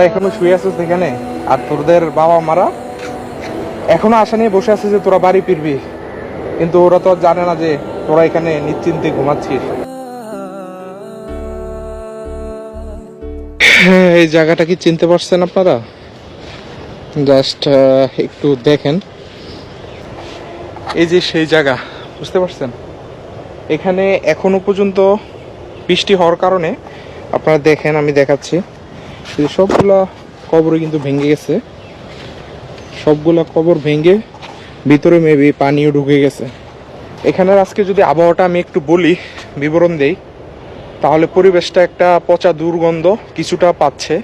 এখনো শুয়ে আছিস এখানে, আর তোদের বাবা মারা এখনো আশা নিয়ে বসে আছে যে তোরা বাড়ি ফিরবি, কিন্তু ওরা তো জানে না যে তোরা এখানে নিশ্চিন্তে ঘুমাচ্ছিস। হ্যাঁ, এই জায়গাটা কি চিনতে পারছেন আপনারা? জাস্ট একটু দেখেন, এই যে সেই জায়গা, বুঝতে পারছেন? এখানে এখনো পর্যন্ত বৃষ্টি হওয়ার কারণে আপনারা দেখেন, আমি দেখাচ্ছি, সবগুলা কবর কিন্তু ভেঙে গেছে। সবগুলা কবর ভেঙে ভিতরে মেবি পানিও ঢুকে গেছে। এখানের আজকে যদি আবহাওয়াটা আমি একটু বলি, বিবরণ দেই, তাহলে পরিবেশটা একটা পচা দুর্গন্ধ কিছুটা পাচ্ছে,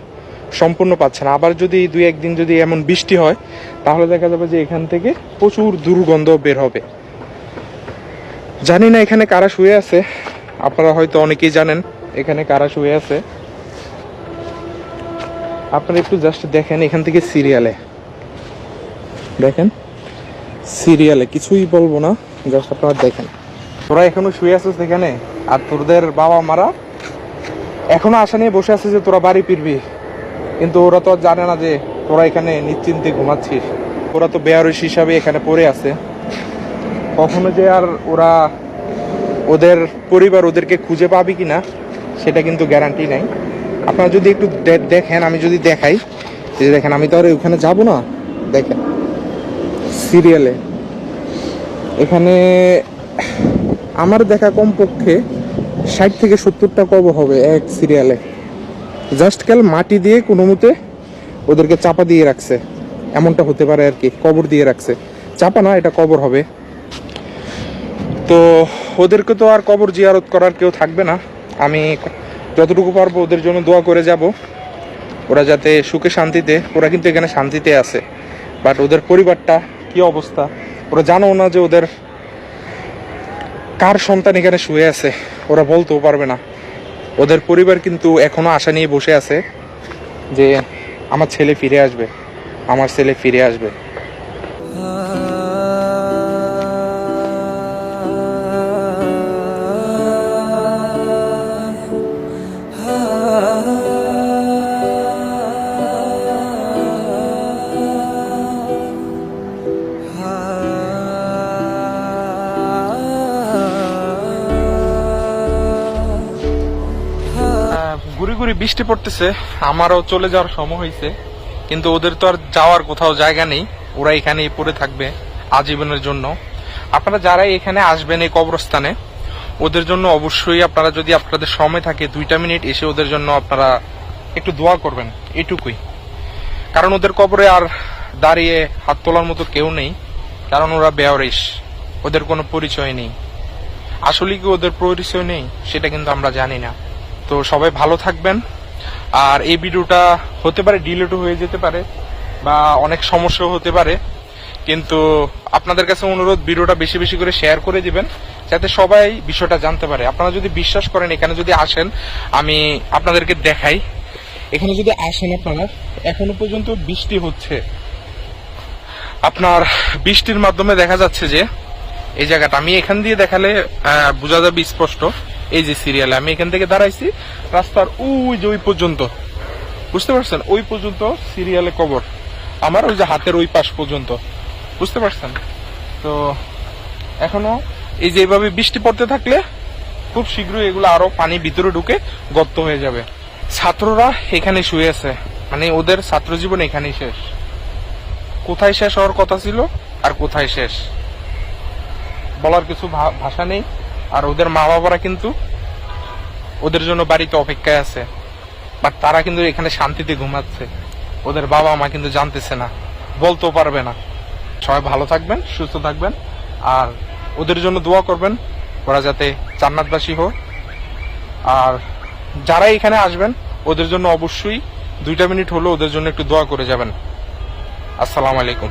সম্পূর্ণ পাচ্ছে না। আবার যদি দুই একদিন যদি এমন বৃষ্টি হয়, তাহলে দেখা যাবে যে এখান থেকে প্রচুর দুর্গন্ধ বের হবে। জানি না এখানে কারা শুয়ে আছে, আপনারা হয়তো অনেকেই জানেন এখানে কারা শুয়ে আছে। আপনারা একটু জাস্ট দেখেন, এখান থেকে সিরিয়ালে দেখেন, সিরিয়ালে কিছুই বলবো না, জাস্ট আপনারা দেখেন। তোরা এখনো শুয়ে আছিস এখানে, আর তোদের বাবা মারা এখনো আশা নিয়ে বসে আছে যে তোরা বাড়ি ফিরবি, কিন্তু ওরা তো জানে না যে তোরা এখানে নিশ্চিন্তে ঘুমাচ্ছিস। ওরা তো বেয়ারস হিসাবে এখানে পড়ে আছে। কখনো যে আর ওরা ওদের পরিবার ওদেরকে খুঁজে পাবে কিনা সেটা কিন্তু গ্যারান্টি নাই। আপনারা যদি একটু দেখেন, আমি যদি দেখাই, যে দেখেন, আমি তো আর ওখানে যাবো না। দেখেন সিরিয়ালে, এখানে আমার দেখা কমপক্ষে 60 থেকে 70টা কবর হবে এক সিরিয়ালে। জাস্ট কাল মাটি দিয়ে কোনো মতে ওদেরকে চাপা দিয়ে রাখছে, এমনটা হতে পারে আর কি। কবর দিয়ে রাখছে, চাপা না, এটা কবর হবে। তো ওদেরকে তো আর কবর জিয়ারত করার কেউ থাকবে না। আমি যতটুকু পারবো ওদের জন্য দোয়া করে যাব, ওরা যাতে সুখে শান্তিতে, ওরা কিন্তু এখানে শান্তিতে আছে, বাট ওদের পরিবারটা কি অবস্থা ওরা জানো না, যে ওদের কার সন্তান এখানে শুয়ে আছে ওরা বলতেও পারবে না। ওদের পরিবার কিন্তু এখনো আশা নিয়ে বসে আছে যে আমার ছেলে ফিরে আসবে, আমার ছেলে ফিরে আসবে। গুড়ি গুড়ি বৃষ্টি পড়তেছে, আমারও চলে যাওয়ার সময় হয়েছে, কিন্তু ওদের তো আর যাওয়ার কোথাও জায়গা নেই, ওরা এখানেই পড়ে থাকবে আজীবনের জন্য। আপনারা যারা এখানে আসবেন এই কবরস্থানে, ওদের জন্য অবশ্যই আপনারা যদি আপনাদের সময় থাকে 2টা মিনিট এসে ওদের জন্য আপনারা একটু দোয়া করবেন, এটুকুই। কারণ ওদের কবরে আর দাঁড়িয়ে হাত তোলার মতো কেউ নেই, কারণ ওরা বেয়ারিশ, ওদের কোনো পরিচয় নেই। আসলে কি ওদের পরিচয় নেই সেটা কিন্তু আমরা জানি না। তো সবাই ভালো থাকবেন। আর এই ভিডিওটা হতে পারে ডিলিটও হয়ে যেতে পারে, বা অনেক সমস্যা হতে পারে, কিন্তু আপনাদের কাছে অনুরোধ, ভিডিওটা বেশি বেশি করে শেয়ার করে দিবেন, যাতে সবাই বিষয়টা জানতে পারে। আপনারা যদি বিশ্বাস করেন, এখানে যদি আসেন, আমি আপনাদেরকে দেখাই, এখানে যদি আসেন আপনারা, এখনো পর্যন্ত বৃষ্টি হচ্ছে। আপনার বৃষ্টির মাধ্যমে দেখা যাচ্ছে যে এই জায়গাটা, আমি এখান দিয়ে দেখালে বোঝা যাবে স্পষ্ট। এই যে সিরিয়ালে আমি এখান থেকে দাঁড়াইছি, রাস্তার ওই যে ওই পর্যন্ত, বুঝতে পারছেন, ওই পর্যন্ত সিরিয়ালে কবর আমার, ওই যে হাতের ওই পাশ পর্যন্ত, বুঝতে পারছেন? তো এখনো এই যে এইভাবে বৃষ্টি পড়তে থাকলে খুব শীঘ্রই এগুলো আরো পানি ভিতরে ঢুকে গর্ত হয়ে যাবে। ছাত্ররা এখানে শুয়ে আছে, মানে ওদের ছাত্র জীবন এখানেই শেষ। কোথায় শেষ হওয়ার কথা ছিল আর কোথায় শেষ বলার কিছু ভাষা নেই। আর ওদের মা বাবারা কিন্তু ওদের জন্য বাড়িতে অপেক্ষায় আছে, বাট তারা কিন্তু এখানে শান্তিতে ঘুমাচ্ছে। ওদের বাবা মা কিন্তু জানতেছে না, বলতেও পারবে না। সবাই ভালো থাকবেন, সুস্থ থাকবেন, আর ওদের জন্য দোয়া করবেন, ওরা যাতে জান্নাতবাসী হোক। আর যারা এখানে আসবেন, ওদের জন্য অবশ্যই 2টা মিনিট হলেও ওদের জন্য একটু দোয়া করে যাবেন। আসসালামু আলাইকুম।